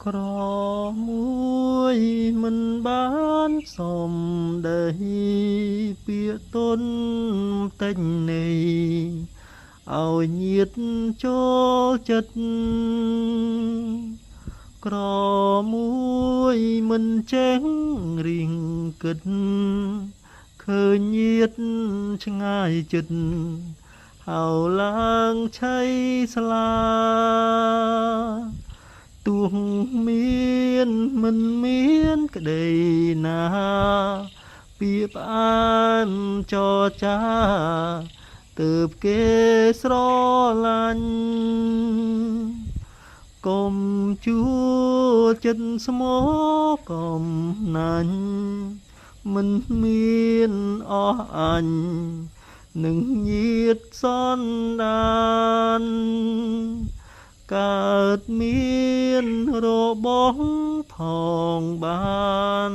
ក្រមួយមិនបានសំដីពាក្យទុនតែញនៃឲ្យញាតចូលចិត្តក្រមួយមិនចេះរៀងគិតឃើញញាតឆ្ងាយចិត្តហៅឡើងឆៃស្លាទោះមានមិនមានក្តីណាពីផ្អែមចរចាទើបគេស្រឡាញ់កុំជួចិត្តស្មោកំណាញ់មិនមានអស់អញនឹងញាតសន្តានកើតមានរបស់ផងបាន